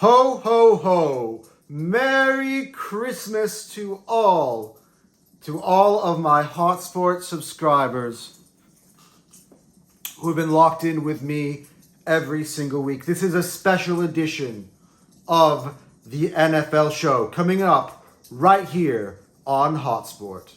Ho, ho, ho. Merry Christmas to all of my Hotsport subscribers who have been locked in with me every single week. This is a special edition of the NFL show coming up right here on Hotsport.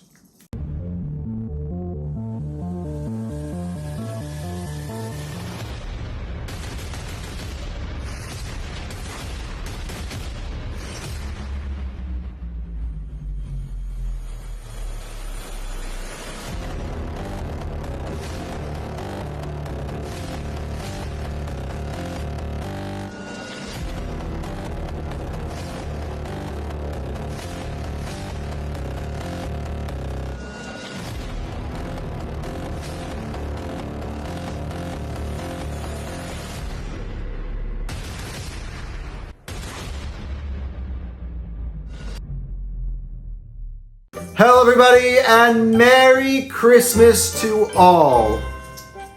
Hello everybody and Merry Christmas to all.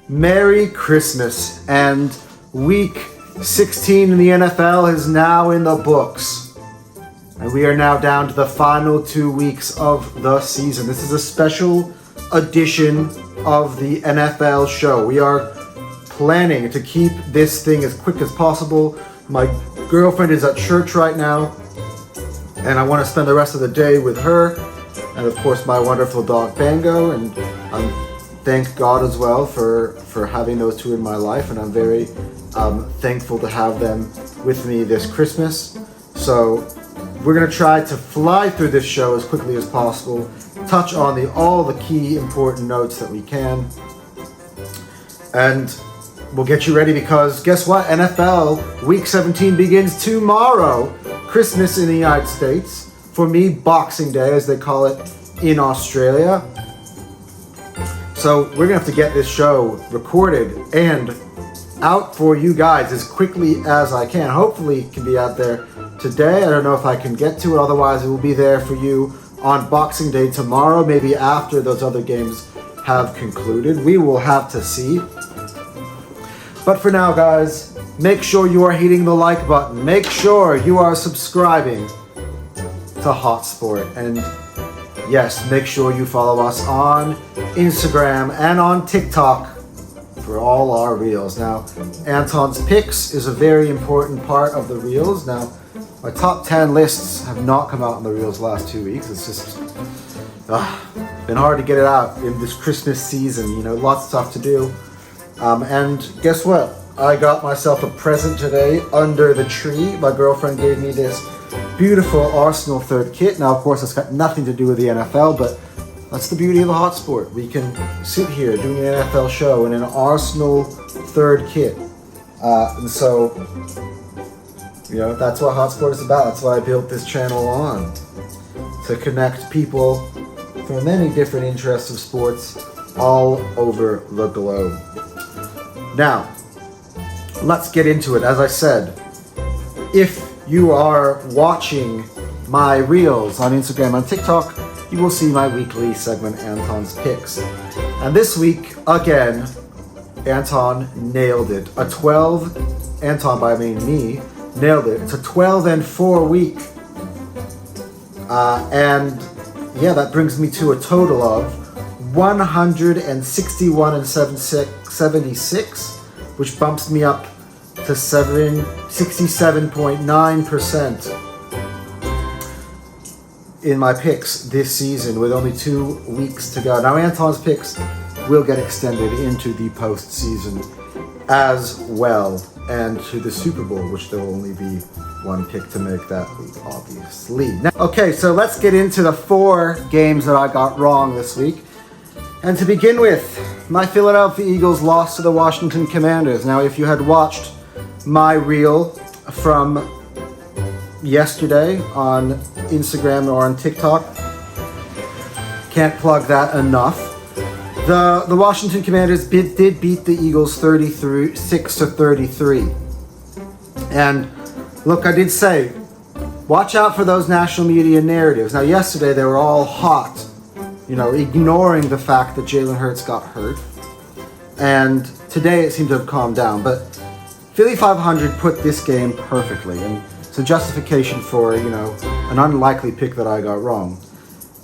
Merry Christmas, and week 16 in the NFL is now in the books. And we are now down to the final 2 weeks of the season. This is a special edition of the NFL show. We are planning to keep this thing as quick as possible. My girlfriend is at church right now, and I want to spend the rest of the day with her. And of course my wonderful dog Bango, and thank God as well for having those two in my life, and I'm very thankful to have them with me this Christmas. So we're going to try to fly through this show as quickly as possible, touch on all the key important notes that we can, and we'll get you ready because guess what? NFL Week 17 begins tomorrow. Christmas in the United States. For me, Boxing Day, as they call it in Australia. So we're gonna have to get this show recorded and out for you guys as quickly as I can. Hopefully it can be out there today. I don't know if I can get to it, otherwise it will be there for you on Boxing Day tomorrow, maybe after those other games have concluded. We will have to see. But for now, guys, make sure you are hitting the like button. Make sure you are subscribing to Hotsport, and yes, make sure you follow us on Instagram and on TikTok for all our reels. Now, Anton's picks is a very important part of the reels. Now, my top 10 lists have not come out in the reels last 2 weeks. It's just been hard to get it out in this Christmas season. You know, lots of stuff to do. And guess what? I got myself a present today under the tree. My girlfriend gave me this beautiful Arsenal third kit. Now, of course, it's got nothing to do with the NFL, but that's the beauty of the Hotsport. We can sit here doing an NFL show in an Arsenal third kit. And so, you know, that's what Hotsport is about. That's what I built this channel on. To connect people from many different interests of sports all over the globe. Now, let's get into it. As I said, if you are watching my reels on Instagram and TikTok, you will see my weekly segment, Anton's Picks. And this week, again, Anton nailed it. Anton, by I mean me, nailed it. It's a 12-4 week. And yeah, that brings me to a total of 161-76, which bumps me up to 67.9% in my picks this season with only 2 weeks to go. Now, Anton's picks will get extended into the postseason as well, and to the Super Bowl, which there will only be 1 pick to make that week, obviously. Now, okay, so let's get into the 4 games that I got wrong this week. And to begin with, my Philadelphia Eagles lost to the Washington Commanders. Now, if you had watched my reel from yesterday on Instagram or on TikTok, can't plug that enough. The Washington Commanders did beat the Eagles 36-33. And look, I did say, watch out for those national media narratives. Now, yesterday they were all hot, you know, ignoring the fact that Jalen Hurts got hurt. And today it seemed to have calmed down. But Philly 500 put this game perfectly, and it's a justification for, an unlikely pick that I got wrong.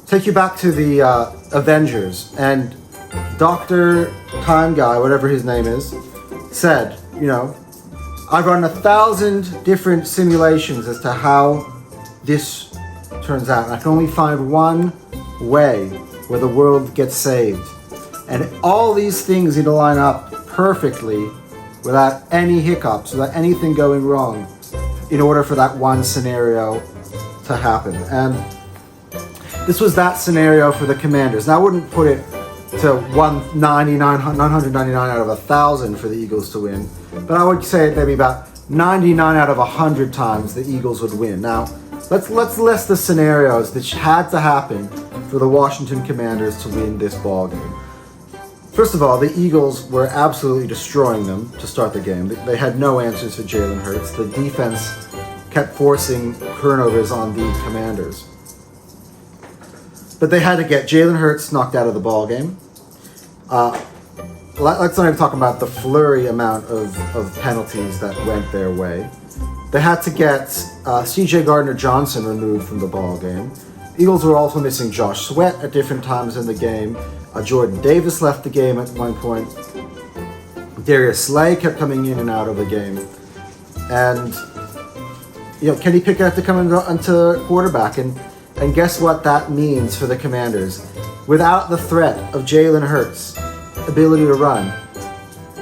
Take you back to the Avengers, and Dr. Time Guy, whatever his name is, said, I've run 1,000 different simulations as to how this turns out. And I can only find one way where the world gets saved. And all these things need to line up perfectly without any hiccups, without anything going wrong in order for that one scenario to happen. And this was that scenario for the Commanders. Now I wouldn't put it to 999 out of 1,000 for the Eagles to win, but I would say maybe about 99 out of 100 times the Eagles would win. Now, let's list the scenarios that had to happen for the Washington Commanders to win this ball game. First of all, the Eagles were absolutely destroying them to start the game. They had no answers for Jalen Hurts. The defense kept forcing turnovers on the Commanders. But they had to get Jalen Hurts knocked out of the ball game. Let's not even talk about the flurry amount of penalties that went their way. They had to get C.J. Gardner-Johnson removed from the ball game. Eagles were also missing Josh Sweat at different times in the game. Jordan Davis left the game at one point. Darius Slay kept coming in and out of the game. And, Kenny Pickett had to come into quarterback. And guess what that means for the Commanders? Without the threat of Jalen Hurts' ability to run,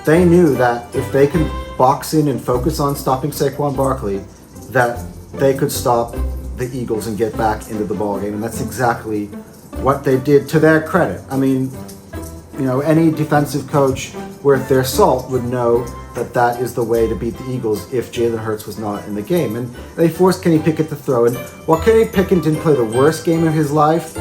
they knew that if they could box in and focus on stopping Saquon Barkley, that they could stop the Eagles and get back into the ballgame. And that's exactly what they did, to their credit. I mean, any defensive coach worth their salt would know that that is the way to beat the Eagles if Jalen Hurts was not in the game. And they forced Kenny Pickett to throw. And while Kenny Pickett didn't play the worst game of his life,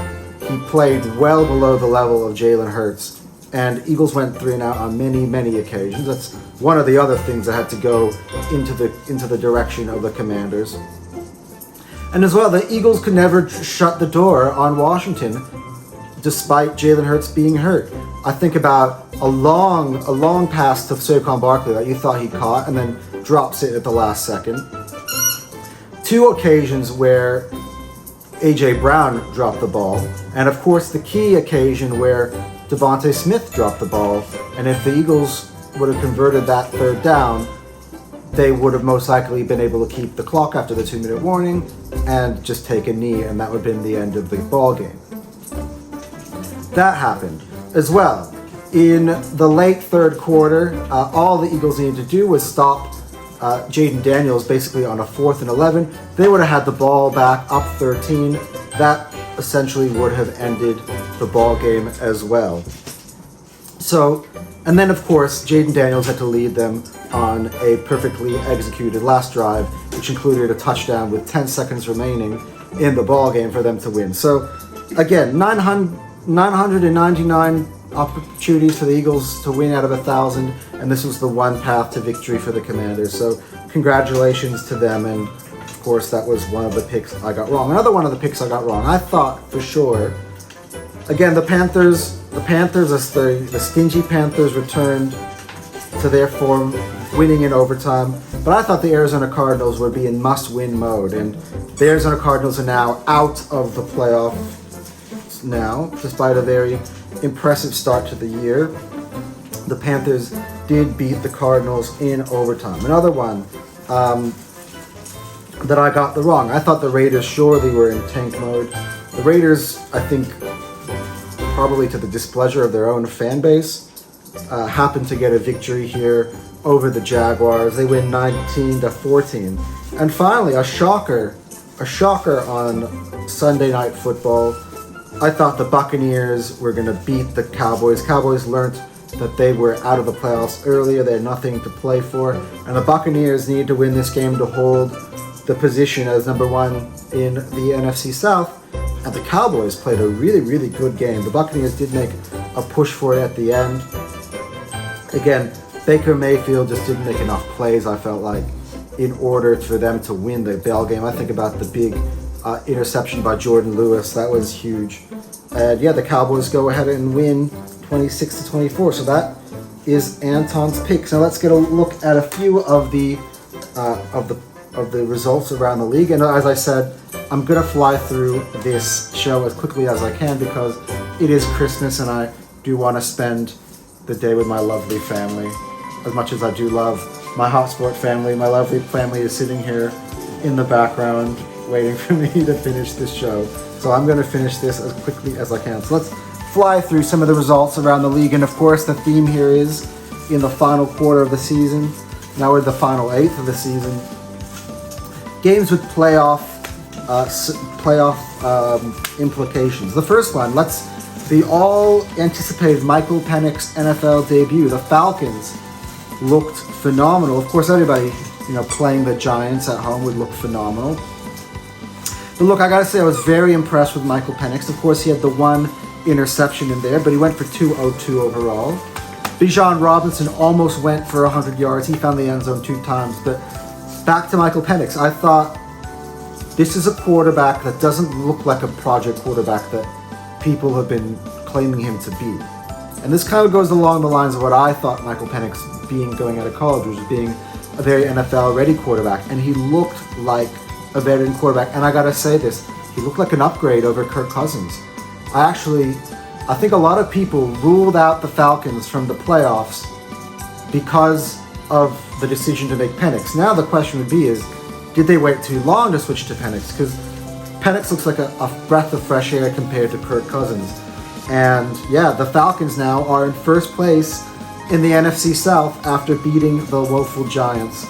he played well below the level of Jalen Hurts. And Eagles went 3-and-out on many, many occasions. That's one of the other things that had to go into the direction of the Commanders. And as well, the Eagles could never shut the door on Washington, despite Jalen Hurts being hurt. I think about a long pass to Saquon Barkley that you thought he caught and then drops it at the last second. 2 occasions where A.J. Brown dropped the ball. And of course, the key occasion where Devontae Smith dropped the ball. And if the Eagles would have converted that 3rd down, they would have most likely been able to keep the clock after the 2-minute warning and just take a knee, and that would have been the end of the ball game. That happened as well. In the late 3rd quarter, all the Eagles needed to do was stop Jaden Daniels basically on a 4th and 11. They would have had the ball back up 13. That essentially would have ended the ball game as well. So, and then of course, Jaden Daniels had to lead them on a perfectly executed last drive, which included a touchdown with 10 seconds remaining in the ball game for them to win. So, again, 999 opportunities for the Eagles to win out of 1,000, and this was the one path to victory for the Commanders. So, congratulations to them, and of course, that was one of the picks I got wrong. Another one of the picks I got wrong. I thought for sure, again, the Panthers, the stingy Panthers returned to their form, winning in overtime. But I thought the Arizona Cardinals would be in must-win mode, and the Arizona Cardinals are now out of the playoffs now, despite a very impressive start to the year. The Panthers did beat the Cardinals in overtime. Another one that I got wrong. I thought the Raiders surely were in tank mode. The Raiders, I think, probably to the displeasure of their own fan base, happened to get a victory here over the Jaguars. They win 19-14. And finally, a shocker on Sunday Night Football. I thought the Buccaneers were going to beat the Cowboys. Cowboys learned that they were out of the playoffs earlier. They had nothing to play for. And the Buccaneers needed to win this game to hold the position as number 1 in the NFC South. And the Cowboys played a really, really good game. The Buccaneers did make a push for it at the end. Again, Baker Mayfield just didn't make enough plays, I felt like, in order for them to win the ball game. I think about the big interception by Jordan Lewis. That was huge. And yeah, the Cowboys go ahead and win 26-24. So that is Anton's picks. Now let's get a look at a few of the results around the league. And as I said, I'm gonna fly through this show as quickly as I can because it is Christmas and I do want to spend the day with my lovely family. As much as I do love my Hotsport family, my lovely family is sitting here in the background waiting for me to finish this show. So I'm gonna finish this as quickly as I can. So let's fly through some of the results around the league. And of course the theme here is in the final quarter of the season. Now we're in the final eighth of the season. Games with playoff implications. The first one, the all-anticipated Michael Penix NFL debut. The Falcons looked phenomenal. Of course, everybody, playing the Giants at home would look phenomenal. But look, I gotta say, I was very impressed with Michael Penix. Of course, he had the one interception in there, but he went for 202 overall. Bijan Robinson almost went for 100 yards. He found the end zone 2 times. But back to Michael Penix. I thought this is a quarterback that doesn't look like a project quarterback that people have been claiming him to be. And this kind of goes along the lines of what I thought Michael Penix going out of college, was being a very NFL-ready quarterback. And he looked like a veteran quarterback. And I gotta say this, he looked like an upgrade over Kirk Cousins. I think a lot of people ruled out the Falcons from the playoffs because of the decision to make Penix. Now the question would be did they wait too long to switch to Penix? Because Penix looks like a breath of fresh air compared to Kirk Cousins. And yeah, the Falcons now are in first place in the NFC South after beating the woeful Giants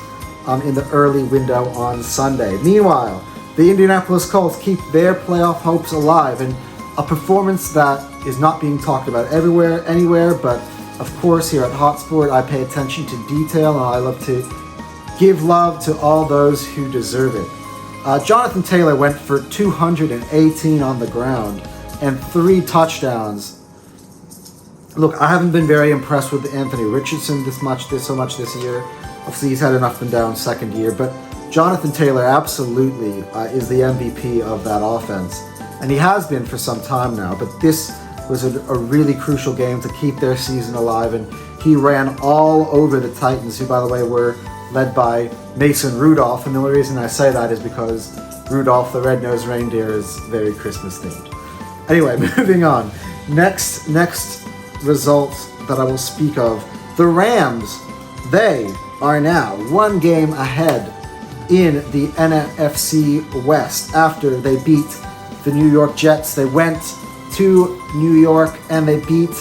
in the early window on Sunday. Meanwhile, the Indianapolis Colts keep their playoff hopes alive, and a performance that is not being talked about anywhere, but of course here at Hotsport I pay attention to detail and I love to give love to all those who deserve it. Jonathan Taylor went for 218 on the ground and 3 touchdowns. Look, I haven't been very impressed with Anthony Richardson so much this year. Obviously he's had an up and down second year, but Jonathan Taylor absolutely is the MVP of that offense. And he has been for some time now, but this was a really crucial game to keep their season alive, and he ran all over the Titans, who, by the way, were led by Mason Rudolph, and the only reason I say that is because Rudolph the Red-Nosed Reindeer is very Christmas-themed. Anyway, moving on. Next result that I will speak of, the Rams, they are now 1 game ahead in the NFC West after they beat the New York Jets. They went to New York and they beat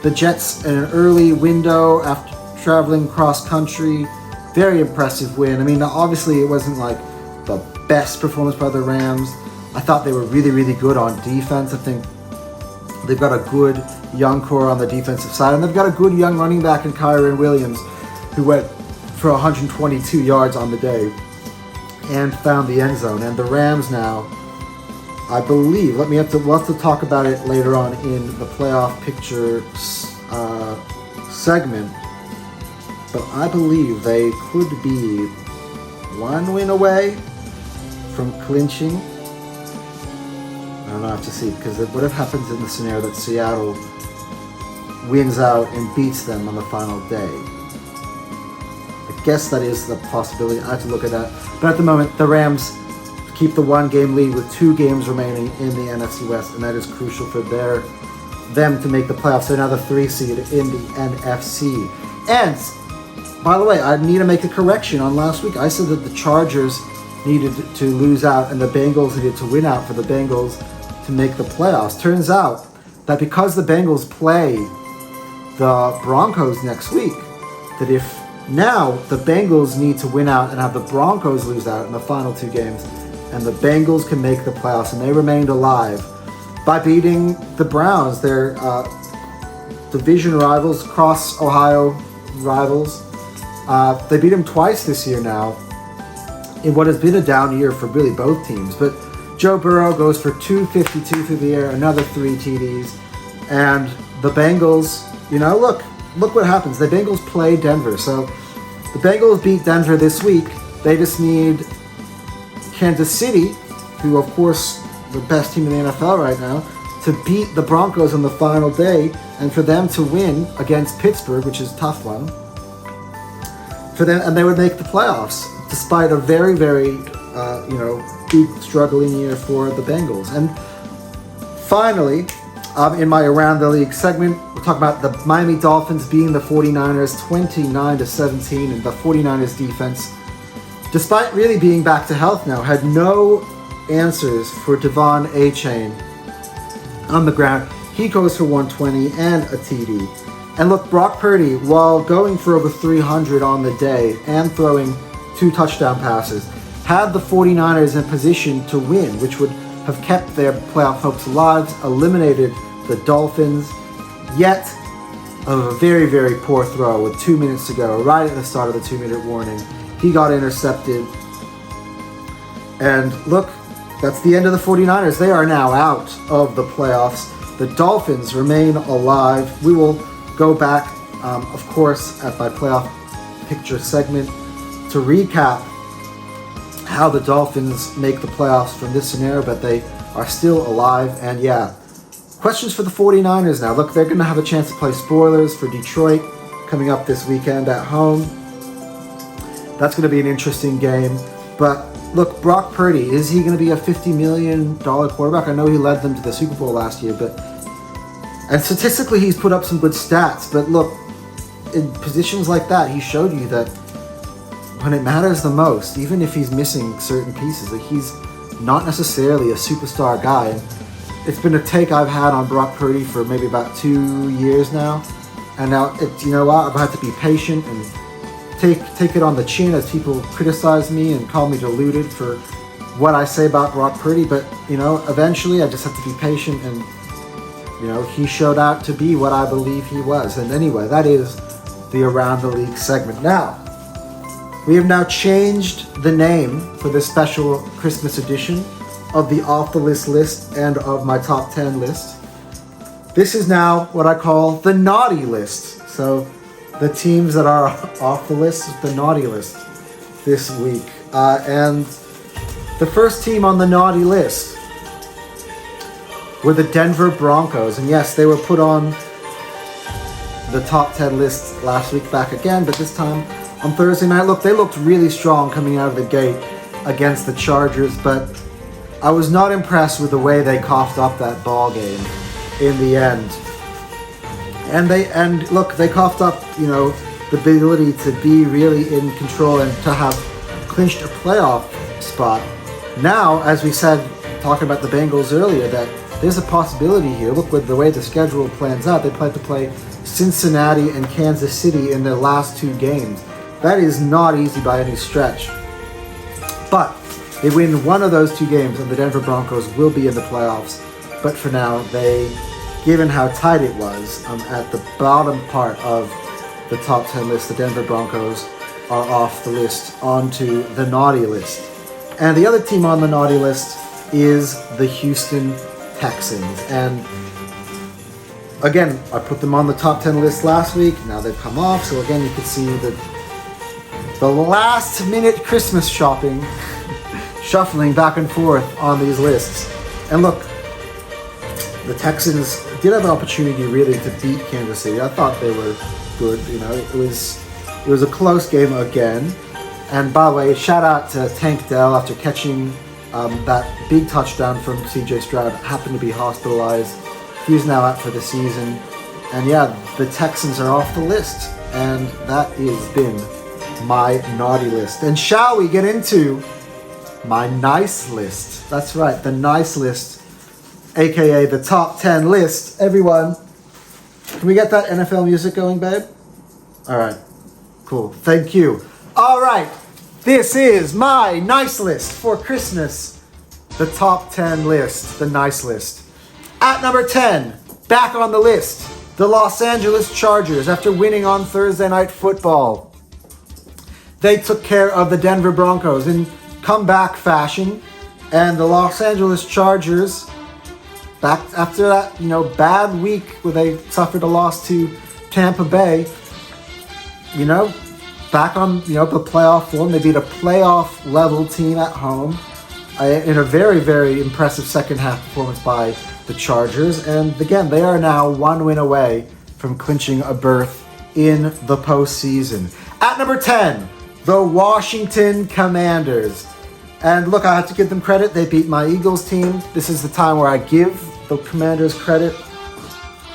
the Jets in an early window after traveling cross country. Very impressive win. I mean, obviously it wasn't like the best performance by the Rams. I thought they were really, really good on defense. I think they've got a good young core on the defensive side, and they've got a good young running back in Kyren Williams, who went for 122 yards on the day and found the end zone. And the Rams now, I believe, we'll have to talk about it later on in the playoff picture segment, but I believe they could be 1 win away from clinching. I don't know, I have to see, because what if happens in the scenario that Seattle wins out and beats them on the final day? I guess that is the possibility. I have to look at that. But at the moment, the Rams keep the 1-game lead with 2 games remaining in the NFC West, and that is crucial for them to make the playoffs. They're now the 3 seed in the NFC. And, by the way, I need to make a correction on last week. I said that the Chargers needed to lose out and the Bengals needed to win out for the Bengals to make the playoffs. Turns out that because the Bengals play the Broncos next week, that if now the Bengals need to win out and have the Broncos lose out in the final 2 games, and the Bengals can make the playoffs, and they remained alive by beating the Browns, their division rivals, cross Ohio rivals. They beat them twice this year now, in what has been a down year for really both teams. But Joe Burrow goes for 252 through the air, another 3 TDs, and the Bengals, look what happens. The Bengals play Denver, so the Bengals beat Denver this week. They just need Kansas City, who of course the best team in the NFL right now, to beat the Broncos on the final day and for them to win against Pittsburgh, which is a tough one, for them, and they would make the playoffs despite a very, very, big struggling year for the Bengals. And finally, in my Around the League segment, we'll talk about the Miami Dolphins beating the 49ers 29-17, and the 49ers defense, despite really being back to health now, had no answers for Devon Achane on the ground. He goes for 120 and a TD. And look, Brock Purdy, while going for over 300 on the day and throwing 2 touchdown passes, had the 49ers in position to win, which would have kept their playoff hopes alive, eliminated the Dolphins, yet a very, very poor throw with 2 minutes to go, right at the start of the 2-minute warning. He got intercepted. And look, that's the end of the 49ers. They are now out of the playoffs. The Dolphins remain alive. We will go back, of course, at my playoff picture segment to recap how the Dolphins make the playoffs from this scenario, but they are still alive. And yeah, questions for the 49ers now. Look, they're going to have a chance to play spoilers for Detroit coming up this weekend at home. That's going to be an interesting game. But look, Brock Purdy, is he going to be a $50 million quarterback? I know he led them to the Super Bowl last year, and statistically he's put up some good stats. But look, in positions like that, he showed you that when it matters the most, even if he's missing certain pieces, that he's not necessarily a superstar guy. And it's been a take I've had on Brock Purdy for maybe about 2 years now. And now, you know what, I've had to be patient and take it on the chin as people criticize me and call me deluded for what I say about Brock Purdy. But, eventually I just have to be patient, and, he showed out to be what I believe he was. And anyway, that is the Around the League segment. Now, we have now changed the name for this special Christmas edition of the Off the List list and of my top 10 list. This is now what I call the Naughty List. So the teams that are off the list is the Naughty List this week. And the first team on the Naughty List were the Denver Broncos. And yes, they were put on the top 10 list last week back again, but this time on Thursday night. Look, they looked really strong coming out of the gate against the Chargers, but I was not impressed with the way they coughed up that ball game in the end. And look, they coughed up, the ability to be really in control and to have clinched a playoff spot. Now, as we said, talking about the Bengals earlier, that there's a possibility here. Look, with the way the schedule plans out, they plan to play Cincinnati and Kansas City in their last 2 games. That is not easy by any stretch. But they win one of those 2 games and the Denver Broncos will be in the playoffs. But for now, given how tight it was, at the bottom part of the top 10 list, the Denver Broncos are off the list onto the Naughty List. And the other team on the Naughty List is the Houston Texans. And again, I put them on the top 10 list last week. Now they've come off. So again, you can see the last minute Christmas shopping, shuffling back and forth on these lists. And look, the Texans did have an opportunity really to beat Kansas City. I thought they were good. It was a close game again. And by the way, shout out to Tank Dell after catching that big touchdown from CJ Stroud. Happened to be hospitalized. He's now out for the season. And yeah, the Texans are off the list. And that has been my Naughty List. And shall we get into my Nice List? That's right, the Nice List, aka the top 10 list. Everyone, can we get that NFL music going, babe? All right, cool, thank you. All right, this is my Nice List for Christmas. The top 10 list, the Nice List. At number 10, back on the list, the Los Angeles Chargers after winning on Thursday Night Football. They took care of the Denver Broncos in comeback fashion, and the Los Angeles Chargers, back after that, bad week where they suffered a loss to Tampa Bay, back on, the playoff form. They beat a playoff level team at home in a very, very impressive second half performance by the Chargers. And again, they are now 1 win away from clinching a berth in the postseason. At number 10, the Washington Commanders. And look, I have to give them credit. They beat my Eagles team. This is the time where I give the Commanders credit,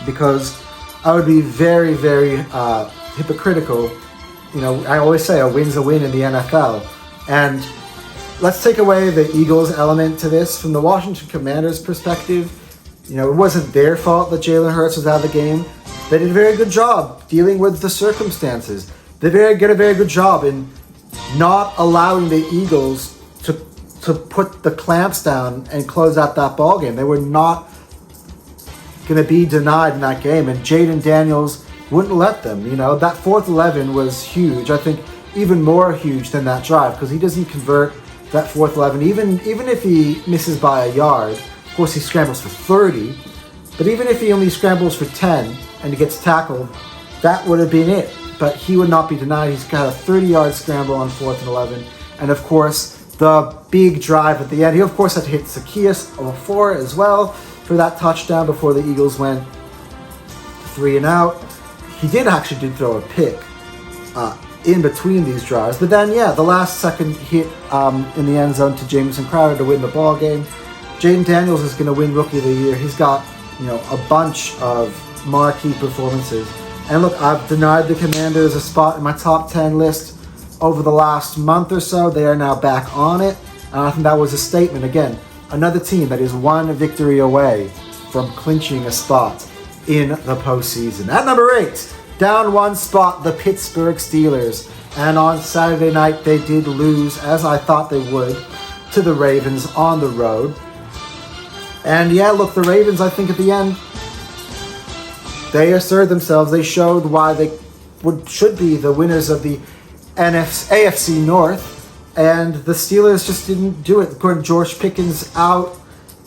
because I would be very, very hypocritical. You know, I always say a win's a win in the NFL. And let's take away the Eagles element to this. From the Washington Commanders perspective, you know, it wasn't their fault that Jalen Hurts was out of the game. They did a very good job dealing with the circumstances. They did a very good job in not allowing the Eagles to put the clamps down and close out that ball game. They were not going to be denied in that game, and Jaden Daniels wouldn't let them. You know, that 4th 11 was huge. I think even more huge than that drive, because he doesn't convert that 4th 11. Even if he misses by a yard, of course he scrambles for 30, but even if he only scrambles for 10 and he gets tackled, that would have been it. But he would not be denied. He's got a 30-yard scramble on 4th and 11. And of course, the big drive at the end. He of course had to hit Zacchaeus before as well for that touchdown before the Eagles went 3 and out. He did throw a pick in between these drives. But then, yeah, the last second hit in the end zone to Jamison Crowder to win the ball game. Jaden Daniels is going to win Rookie of the Year. He's got, you know, a bunch of marquee performances. And look, I've denied the Commanders a spot in my top 10 list over the last month or so. They are now back on it. And I think that was a statement. Again, another team that is 1 victory away from clinching a spot in the postseason. At number 8, down 1 spot, the Pittsburgh Steelers. And on Saturday night, they did lose, as I thought they would, to the Ravens on the road. And yeah, look, the Ravens, I think at the end, they asserted themselves. They showed why they should be the winners of the AFC North. And the Steelers just didn't do it. According to George Pickens out.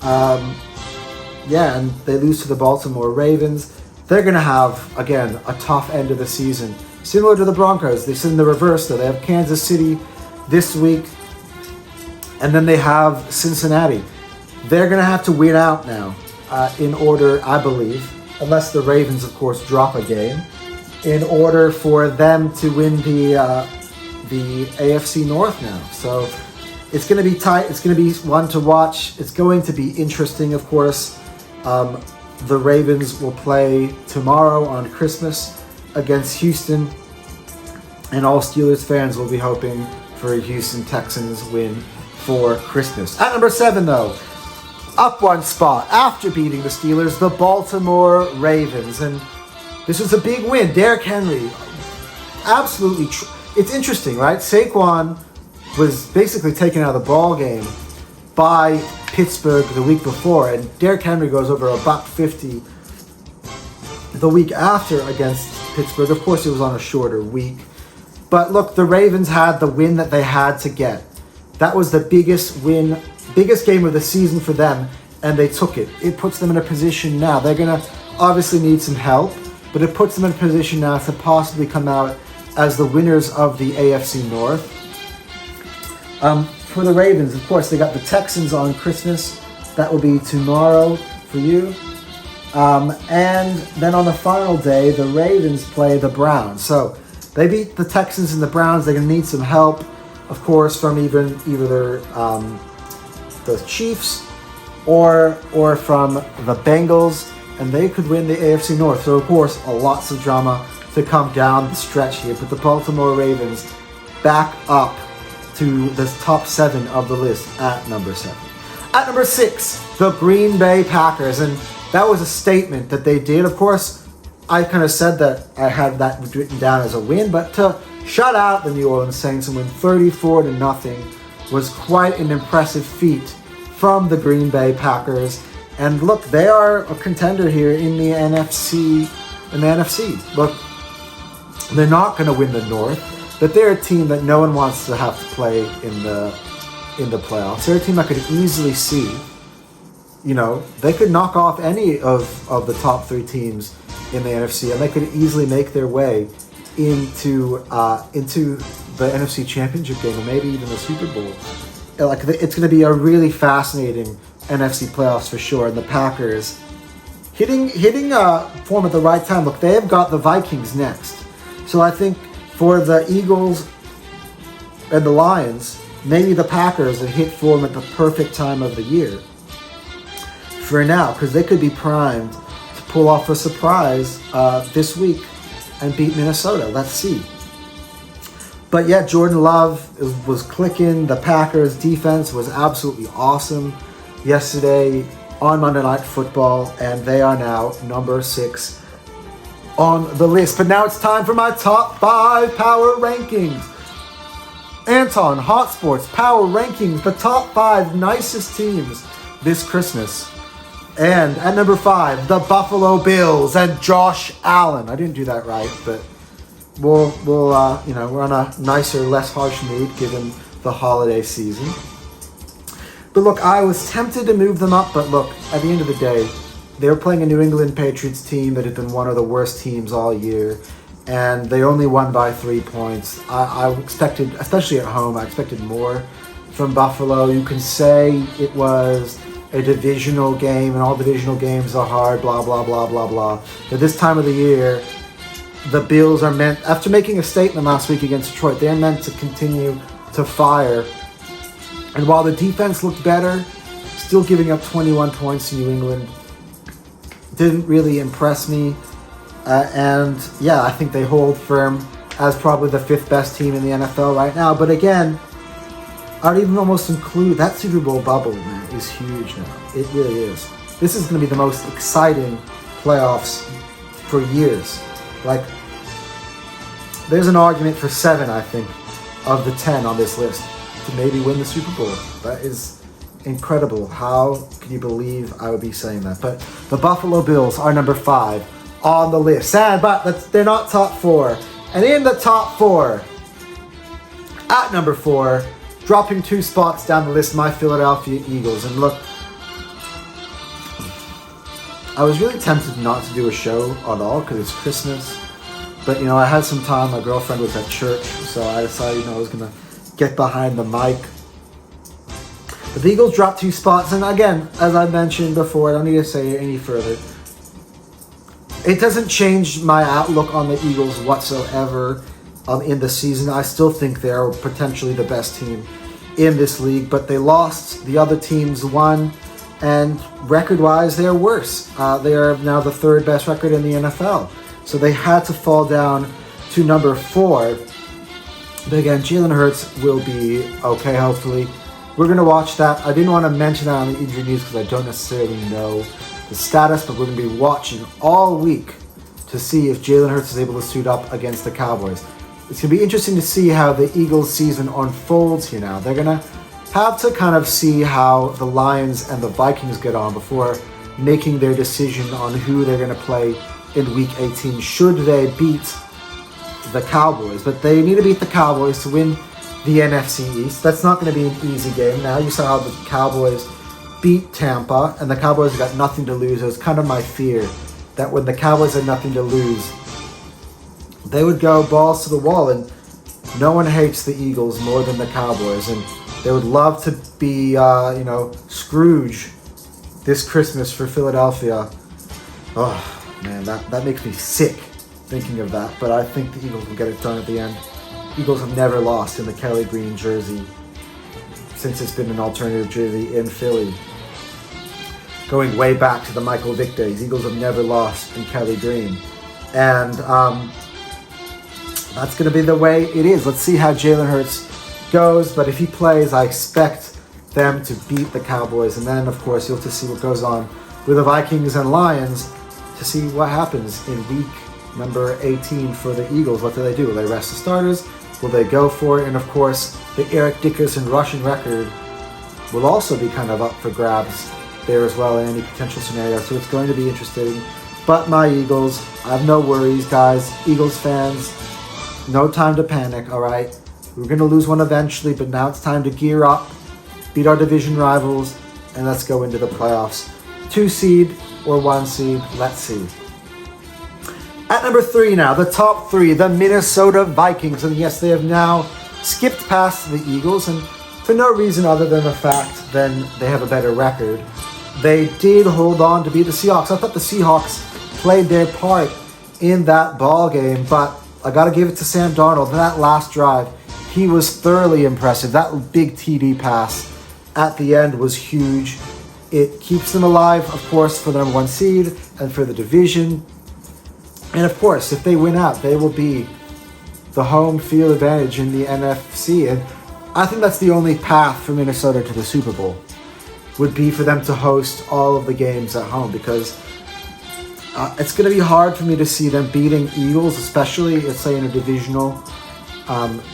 And they lose to the Baltimore Ravens. They're going to have, again, a tough end of the season. Similar to the Broncos. This is in the reverse, though. They have Kansas City this week. And then they have Cincinnati. They're going to have to win out now in order, I believe, unless the Ravens, of course, drop a game, in order for them to win the AFC North now. So it's going to be tight. It's going to be one to watch. It's going to be interesting, of course. The Ravens will play tomorrow on Christmas against Houston, and all Steelers fans will be hoping for a Houston Texans win for Christmas. At number 7, though, up 1 spot after beating the Steelers, the Baltimore Ravens. And this was a big win. Derrick Henry, absolutely. It's interesting, right? Saquon was basically taken out of the ball game by Pittsburgh the week before, and Derrick Henry goes over $150 the week after against Pittsburgh. Of course, it was on a shorter week. But look, the Ravens had the win that they had to get. That was the biggest game of the season for them, and they took it. It puts them in a position now. They're going to obviously need some help, but it puts them in a position now to possibly come out as the winners of the AFC North. For the Ravens, of course, they got the Texans on Christmas. That will be tomorrow for you. And then on the final day, the Ravens play the Browns. So they beat the Texans and the Browns. They're going to need some help, of course, from either the Chiefs or from the Bengals, and they could win the AFC North. So, of course, lots of drama to come down the stretch here. But the Baltimore Ravens back up to the top 7 of the list at number 7. At number 6, the Green Bay Packers. And that was a statement that they did. Of course, I kind of said that I had that written down as a win, but to shut out the New Orleans Saints and win 34-0 was quite an impressive feat from the Green Bay Packers. And look, they are a contender here in the NFC. Look, they're not going to win the North, but they're a team that no one wants to have to play in the playoffs. They're a team I could easily see, they could knock off any of the top 3 teams in the NFC, and they could easily make their way into the NFC Championship game, or maybe even the Super Bowl. It's going to be a really fascinating NFC playoffs for sure. And the Packers hitting form at the right time. Look, they have got the Vikings next. So I think for the Eagles and the Lions, maybe the Packers have hit form at the perfect time of the year for now, because they could be primed to pull off a surprise this week and beat Minnesota. Let's see. But yeah, Jordan Love was clicking. The Packers defense was absolutely awesome yesterday on Monday Night Football, and they are now number 6 on the list. But now it's time for my top 5 power rankings. Anton, Hot Sports Power Rankings, the top 5 nicest teams this Christmas. And at number 5, the Buffalo Bills and Josh Allen. I didn't do that right, but we're on a nicer, less harsh mood given the holiday season. But look, I was tempted to move them up, but look, at the end of the day, they were playing a New England Patriots team that had been one of the worst teams all year, and they only won by 3 points. I expected, especially at home, I expected more from Buffalo. You can say it was a divisional game, and all divisional games are hard, blah, blah, blah, blah, blah. But this time of the year, the Bills are meant, after making a statement last week against Detroit, they're meant to continue to fire. And while the defense looked better, still giving up 21 points to New England didn't really impress me. And yeah, I think they hold firm as probably the 5th best team in the NFL right now. But again, I would even almost include that Super Bowl bubble, man, is huge now. It really is. This is going to be the most exciting playoffs for years. Like, there's an argument for 7, I think, of the 10 on this list to maybe win the Super Bowl. That is incredible. How can you believe I would be saying that? But the Buffalo Bills are number 5 on the list. Sad, but they're not top 4. And in the top 4, at number 4, dropping 2 spots down the list, my Philadelphia Eagles. And look, I was really tempted not to do a show at all because it's Christmas. But, I had some time. My girlfriend was at church, so I decided, I was going to get behind the mic. But the Eagles dropped 2 spots. And again, as I mentioned before, I don't need to say it any further. It doesn't change my outlook on the Eagles whatsoever in the season. I still think they're potentially the best team in this league, but they lost. The other teams won, and record-wise, they're worse. They are now the 3rd best record in the NFL. So they had to fall down to number 4. But again, Jalen Hurts will be okay, hopefully. We're going to watch that. I didn't want to mention that on the injury news because I don't necessarily know the status, but we're going to be watching all week to see if Jalen Hurts is able to suit up against the Cowboys. It's going to be interesting to see how the Eagles season unfolds here now. They're going to have to kind of see how the Lions and the Vikings get on before making their decision on who they're going to play in Week 18 should they beat the Cowboys. But they need to beat the Cowboys to win the NFC East. That's not going to be an easy game. Now you saw how the Cowboys beat Tampa, and the Cowboys have got nothing to lose. It was kind of my fear that when the Cowboys had nothing to lose, they would go balls to the wall, and no one hates the Eagles more than the Cowboys, and they would love to be, Scrooge this Christmas for Philadelphia. Oh, man, that makes me sick thinking of that, but I think the Eagles will get it done at the end. Eagles have never lost in the Kelly Green jersey since it's been an alternative jersey in Philly. Going way back to the Michael Vick days, Eagles have never lost in Kelly Green. And that's going to be the way it is. Let's see how Jalen Hurts goes, but if he plays, I expect them to beat the Cowboys. And then, of course, you'll have to see what goes on with the Vikings and Lions to see what happens in week number 18 for the Eagles. What do they do? Will they rest the starters? Will they go for it? And, of course, the Eric Dickerson rushing record will also be kind of up for grabs there as well in any potential scenario. So it's going to be interesting. But my Eagles, I have no worries, guys. Eagles fans, no time to panic, all right? We're going to lose one eventually, but now it's time to gear up, beat our division rivals, and let's go into the playoffs. 2 seed or 1 seed, let's see. At number 3 now, the top 3, the Minnesota Vikings. And yes, they have now skipped past the Eagles, and for no reason other than the fact then they have a better record. they did hold on to beat the Seahawks. I thought the Seahawks played their part in that ball game, but I got to give it to Sam Darnold. That last drive, he was thoroughly impressive. That big TD pass at the end was huge. It keeps them alive, of course, for the number 1 seed and for the division. And of course, if they win out, they will be the home field advantage in the NFC. And I think that's the only path for Minnesota to the Super Bowl, would be for them to host all of the games at home, because it's going to be hard for me to see them beating Eagles, especially, let's say, in a divisional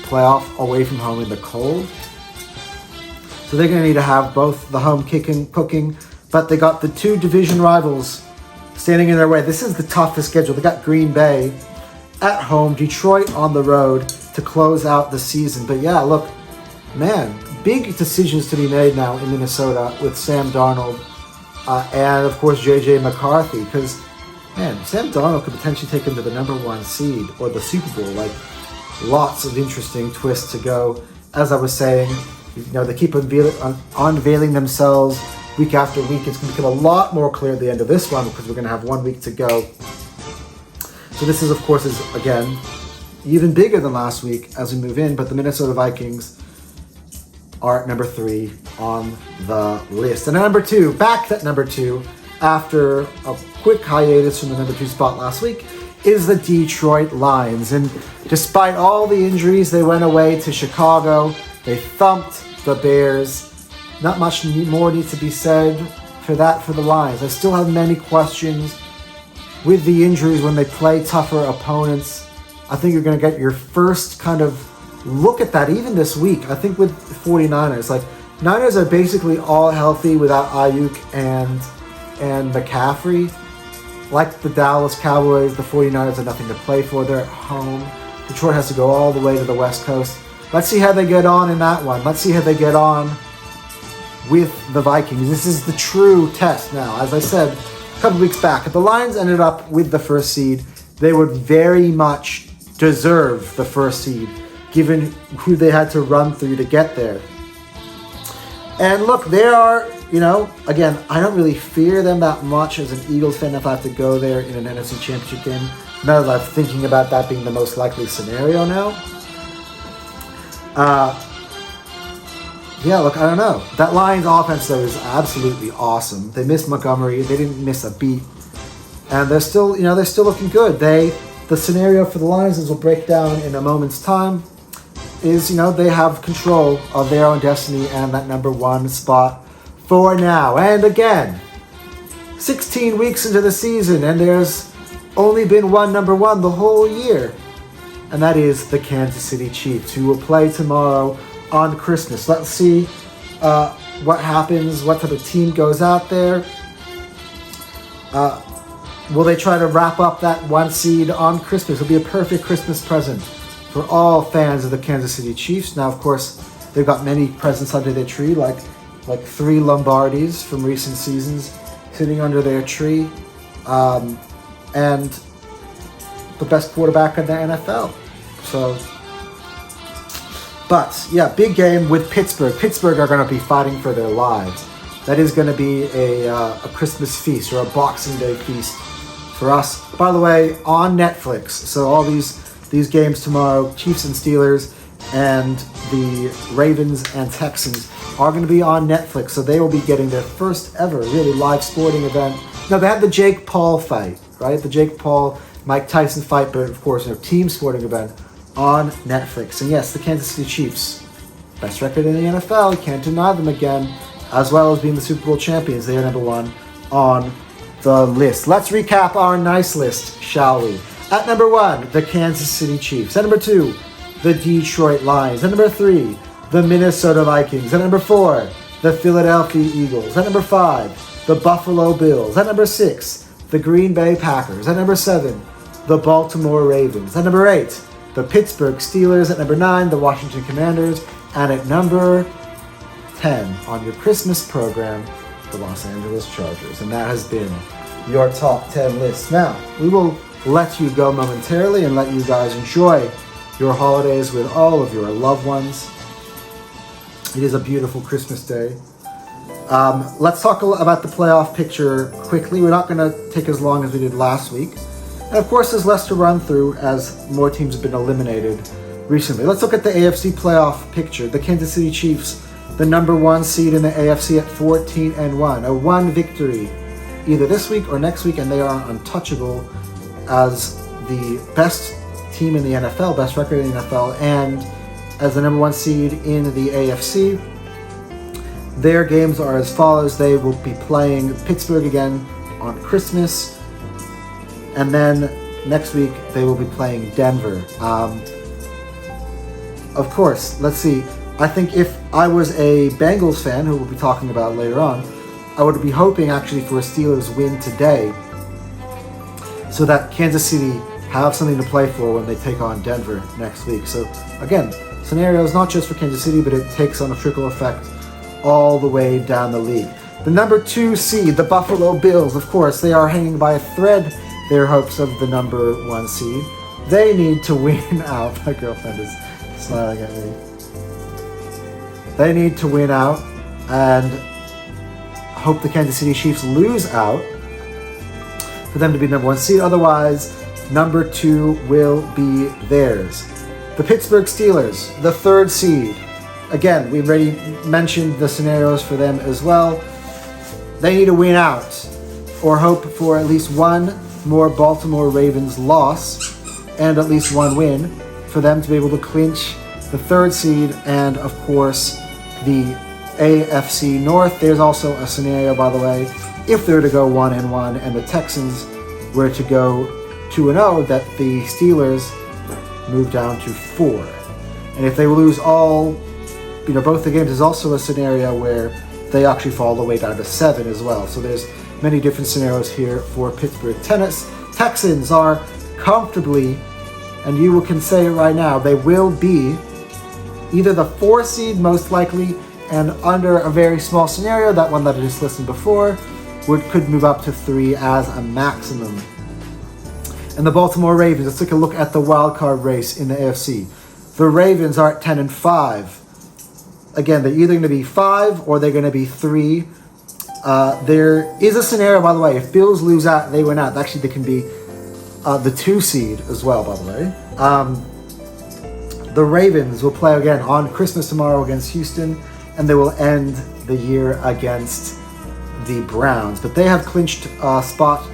playoff away from home in the cold. So they're going to need to have both the home cooking, but they got the 2 division rivals standing in their way. This is the toughest schedule. They got Green Bay at home, Detroit on the road to close out the season. But yeah, look, man, big decisions to be made now in Minnesota with Sam Darnold and, of course, J.J. McCarthy, because, man, Sam Darnold could potentially take him to the number 1 seed or the Super Bowl. Like, lots of interesting twists to go. As I was saying, they keep unveiling themselves week after week. It's going to become a lot more clear at the end of this one, because we're going to have 1 week to go. So this is, of course, again, even bigger than last week as we move in. But the Minnesota Vikings are at number 3 on the list. And at number 2, back at number 2, after a quick hiatus from the number 2 spot last week, is the Detroit Lions. And despite all the injuries, they went away to Chicago. They thumped the Bears. Not much more needs to be said for the Lions. I still have many questions with the injuries when they play tougher opponents. I think you're going to get your first kind of look at that even this week. I think with 49ers, like, Niners are basically all healthy without Ayuk and McCaffrey. Like the Dallas Cowboys, the 49ers have nothing to play for. They're at home. Detroit has to go all the way to the West Coast. Let's see how they get on in that one. Let's see how they get on with the Vikings. This is the true test now. As I said a couple weeks back, if the Lions ended up with the 1st seed, they would very much deserve the 1st seed, given who they had to run through to get there. And look, there are, again, I don't really fear them that much as an Eagles fan if I have to go there in an NFC Championship game. Now that I'm thinking about that being the most likely scenario now. Yeah, look, I don't know. That Lions offense, though, is absolutely awesome. They missed Montgomery. They didn't miss a beat. And they're still, they're still looking good. The scenario for the Lions, as we'll break down in a moment's time, is, they have control of their own destiny and that number 1 spot for now. And again, 16 weeks into the season, and there's only been one number 1 the whole year. And that is the Kansas City Chiefs, who will play tomorrow on Christmas. Let's see what happens, what type of team goes out there. Will they try to wrap up that 1 seed on Christmas? It'll be a perfect Christmas present for all fans of the Kansas City Chiefs. Now, of course, they've got many presents under their tree, like 3 Lombardis from recent seasons sitting under their tree, and the best quarterback in the NFL. So, but yeah, big game with Pittsburgh. Pittsburgh are going to be fighting for their lives. That is going to be a Christmas feast or a Boxing Day feast for us. By the way, on Netflix. So all these games tomorrow, Chiefs and Steelers, and the Ravens and Texans are going to be on Netflix. So they will be getting their first ever really live sporting event. Now, they had the Jake Paul fight, right? The Jake Paul, Mike Tyson fight, but of course, team sporting event on Netflix. And yes, the Kansas City Chiefs, best record in the NFL, you can't deny them again, as well as being the Super Bowl champions. They are number 1 on the list. Let's recap our nice list, shall we? At number 1, the Kansas City Chiefs. At number 2, the Detroit Lions. At number 3, the Minnesota Vikings. At number 4, the Philadelphia Eagles. At number 5, the Buffalo Bills. At number 6, the Green Bay Packers. At number 7, the Baltimore Ravens. At number 8, the Pittsburgh Steelers. At number 9, the Washington Commanders. And at number 10 on your Christmas program, the Los Angeles Chargers. And that has been your top 10 list. Now, we will let you go momentarily and let you guys enjoy your holidays with all of your loved ones. It is a beautiful Christmas day. Let's talk about the playoff picture quickly. We're not going to take as long as we did last week. And of course, there's less to run through as more teams have been eliminated recently. Let's look at the AFC playoff picture. The Kansas City Chiefs, the number 1 seed in the AFC at 14-1. A 1 victory either this week or next week, and they are untouchable as the best team in the NFL, best record in the NFL, and as the number 1 seed in the AFC. Their games are as follows. They will be playing Pittsburgh again on Christmas, and then next week they will be playing Denver. Of course, let's see. I think if I was a Bengals fan, who we'll be talking about later on, I would be hoping actually for a Steelers win today so that Kansas City have something to play for when they take on Denver next week. So again, scenarios not just for Kansas City, but it takes on a trickle effect all the way down the league. The number 2 seed, the Buffalo Bills, of course, they are hanging by a thread their hopes of the number 1 seed. They need to win out. My girlfriend is smiling at me. They need to win out and hope the Kansas City Chiefs lose out for them to be number 1 seed. Otherwise, number 2 will be theirs. The Pittsburgh Steelers, the 3rd seed. Again, we've already mentioned the scenarios for them as well. They need to win out or hope for at least one more Baltimore Ravens loss and at least 1 win for them to be able to clinch the 3rd seed and, of course, the AFC North. There's also a scenario, by the way, if they're to go 1-1 and the Texans were to go 2-0, that the Steelers move down to 4. And if they lose all, both the games, there's also a scenario where they actually fall all the way down to 7 as well. So there's many different scenarios here for Pittsburgh. Texans are comfortably, and you can say it right now, they will be either the 4 seed most likely, and under a very small scenario, that one that I just listed before, could move up to 3 as a maximum. And the Baltimore Ravens, let's take a look at the wild card race in the AFC. The Ravens are at 10-5. Again, they're either going to be 5 or they're going to be 3. There is a scenario, by the way, if Bills lose out, they win out. Actually, they can be the 2 seed as well, by the way. The Ravens will play again on Christmas tomorrow against Houston, and they will end the year against the Browns. But they have clinched a spot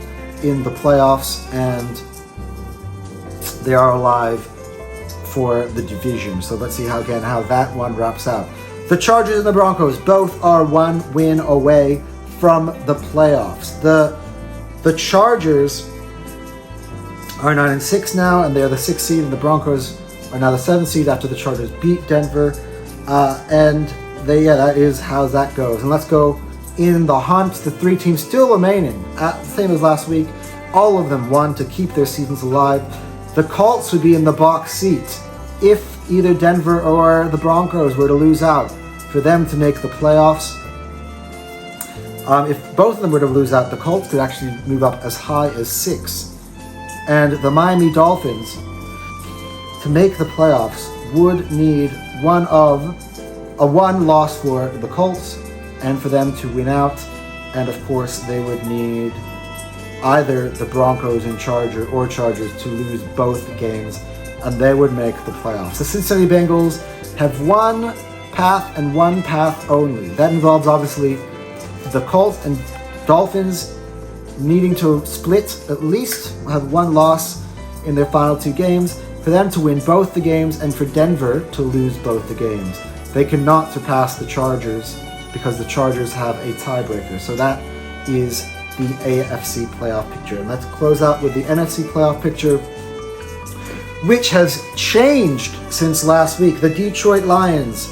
in the playoffs, and they are alive for the division. So let's see how that one wraps out. The Chargers and the Broncos both are 1 win away from the playoffs. The Chargers are 9-6 now, and they're the 6th seed, and the Broncos are now the 7th seed after the Chargers beat Denver. That is how that goes. And let's go in the hunt. The 3 teams still remaining, same as last week. All of them won to keep their seasons alive. The Colts would be in the box seat if either Denver or the Broncos were to lose out for them to make the playoffs. If both of them were to lose out, the Colts could actually move up as high as 6. And the Miami Dolphins, to make the playoffs, would need a 1 loss for the Colts and for them to win out. And of course, they would need either the Broncos and Chargers to lose both games, and they would make the playoffs. The Cincinnati Bengals have 1 path and 1 path only. That involves obviously the Colts and Dolphins needing to split, at least have 1 loss in their final 2 games, for them to win both the games and for Denver to lose both the games. They cannot surpass the Chargers because the Chargers have a tiebreaker. So that is the AFC playoff picture. And let's close out with the NFC playoff picture, which has changed since last week. The Detroit Lions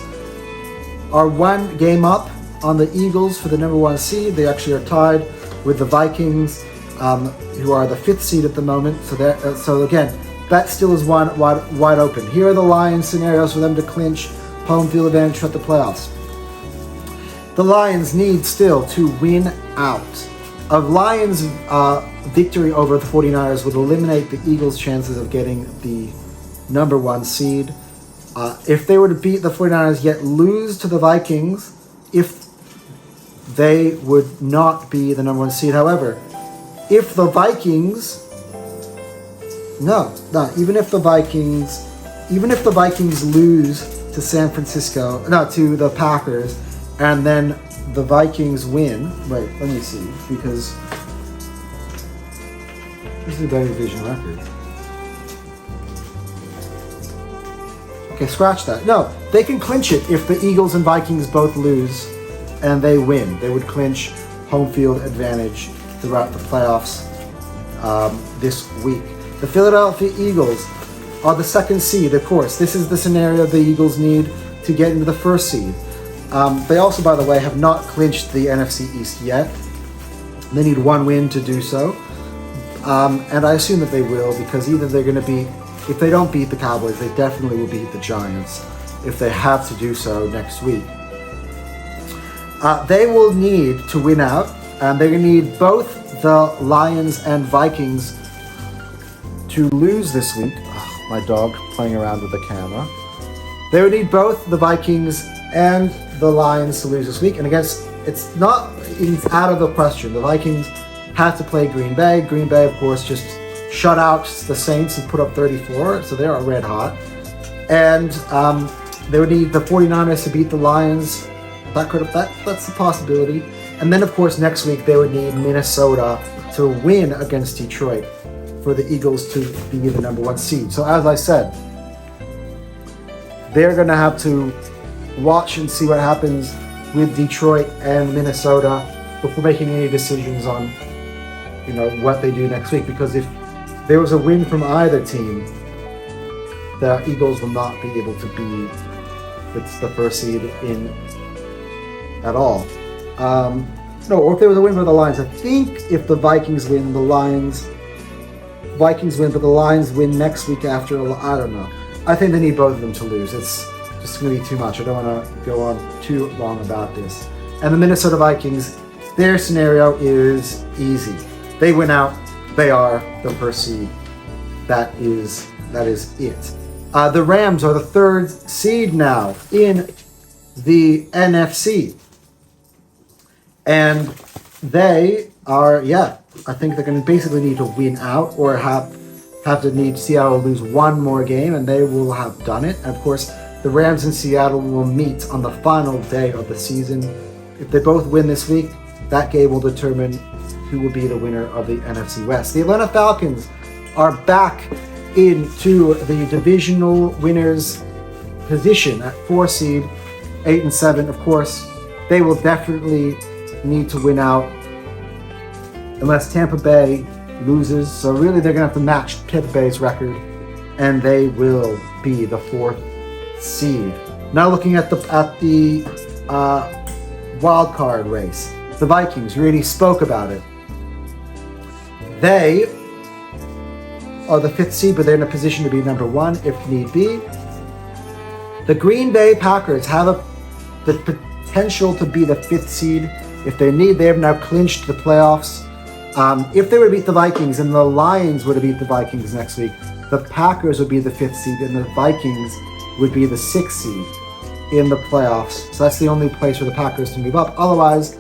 are 1 game up on the Eagles for the number 1 seed. They actually are tied with the Vikings, who are the 5th seed at the moment. So again, that still is wide open. Here are the Lions scenarios for them to clinch home field advantage for the playoffs. The Lions need still to win out. A Lions victory over the 49ers would eliminate the Eagles' chances of getting the number 1 seed. If they were to beat the 49ers yet lose to the Vikings, if they would not be the number one seed. However, if the Vikings, even if the Vikings lose to San Francisco, to the Packers, and then the Vikings win. Wait, let me see, because this is a better division record. Okay, scratch that. No, they can clinch it if the Eagles and Vikings both lose and they win. They would clinch home field advantage throughout the playoffs this week. The Philadelphia Eagles are the second seed, of course. This is the scenario the Eagles need to get into the first seed. They also, by the way, have not clinched the NFC East yet. They need one win to do so. And I assume that they will, because either they're going to beat, if they don't beat the Cowboys, they definitely will beat the Giants if they have to do so next week. They will need to win out, and they're going to need both the Lions and Vikings to lose this week. Oh, my dog playing around with the camera. They would need both the Vikings and the Lions to lose this week, and it's out of the question. The Vikings had to play Green Bay. Green Bay, of course, just shut out the Saints and put up 34, so they are red hot. And they would need the 49ers to beat the Lions. That's a possibility. And then, of course, next week they would need Minnesota to win against Detroit for the Eagles to be the number one seed. So as I said, they're going to have to watch and see what happens with Detroit and Minnesota before making any decisions on, what they do next week. Because if there was a win from either team, the Eagles will not be able to be the first seed in at all. Or if there was a win for the Lions. I think if the Vikings win, Vikings win, but the Lions win next week after. I don't know. I think they need both of them to lose. It's just going to be too much. I don't want to go on too long about this. And the Minnesota Vikings, their scenario is easy. They win out. They are the first seed. That is it. The Rams are the third seed now in the NFC. And they are, I think they're going to basically need to win out or have to need Seattle lose one more game, and they will have done it. And of course, the Rams and Seattle will meet on the final day of the season. If they both win this week, that game will determine who will be the winner of the NFC West. The Atlanta Falcons are back into the divisional winners position at 4 seed, 8 and 7. Of course, they will definitely need to win out unless Tampa Bay loses. So really, they're going to have to match Tampa Bay's record, and they will be the 4th seed. Now looking at the wild card race, the Vikings. We already spoke about it. They are the 5th seed, but they're in a position to be number 1 if need be. The Green Bay Packers have the potential to be the 5th seed if they need. They have now clinched the playoffs. If they were to beat the Vikings and the Lions were to beat the Vikings next week, the Packers would be the 5th seed and the Vikings would be the 6th seed in the playoffs. So that's the only place for the Packers to move up. Otherwise,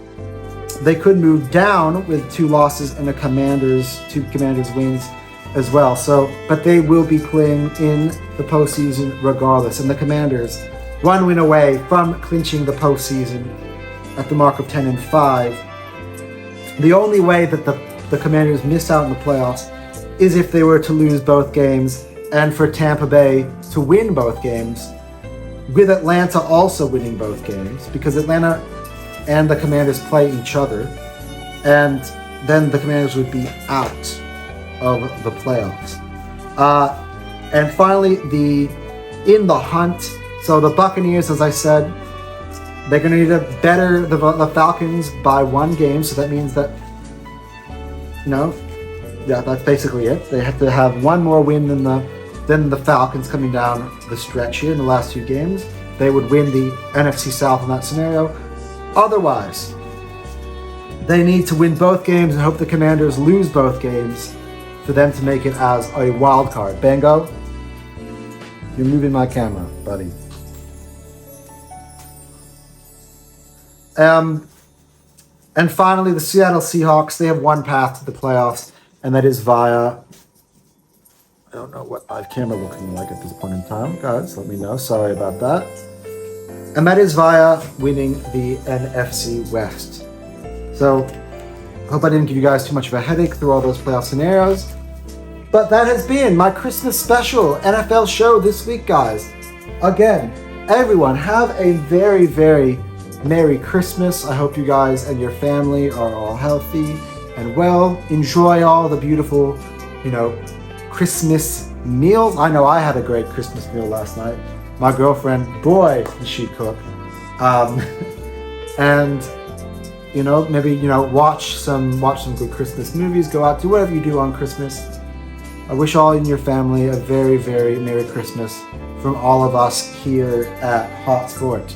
they could move down with 2 losses and 2 Commanders wins as well. But they will be playing in the postseason regardless. And the Commanders, 1 win away from clinching the postseason at the mark of 10-5. The only way that the Commanders miss out in the playoffs is if they were to lose both games and for Tampa Bay to win both games, with Atlanta also winning both games, because Atlanta and the Commanders play each other, and then the Commanders would be out of the playoffs. And finally, in the hunt, so the Buccaneers, as I said, they're going to need to better the Falcons by 1 game, so that means that, that's basically it. They have to have 1 more win than the Falcons coming down the stretch here in the last 2 games. They would win the NFC South in that scenario. Otherwise, they need to win both games and hope the Commanders lose both games for them to make it as a wild card. Bango, you're moving my camera, buddy. And finally, the Seattle Seahawks, they have one path to the playoffs, and that is via, I don't know what live camera looking like at this point in time. Guys, let me know. Sorry about that. And that is via winning the NFC West. So, I hope I didn't give you guys too much of a headache through all those playoff scenarios. But that has been my Christmas special NFL show this week, guys. Again, everyone, have a very, very Merry Christmas. I hope you guys and your family are all healthy and well. Enjoy all the beautiful, Christmas meals. I know I had a great Christmas meal last night. My girlfriend, boy, did she cook. And maybe watch some good Christmas movies. Go out, do whatever you do on Christmas. I wish all in your family a very, very Merry Christmas from all of us here at Hot Sport.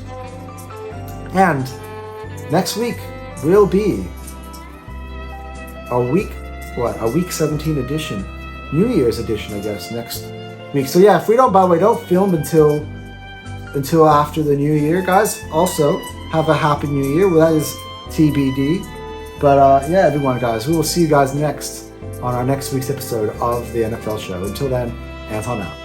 And next week will be a week 17 edition, New Year's edition, I guess, next week. So yeah, if we don't, by the way, don't film until after the New Year, guys. Also, have a Happy New Year. Well, that is TBD. But yeah, everyone, guys, we will see you guys next on our next week's episode of the NFL show. Until then, Anton out.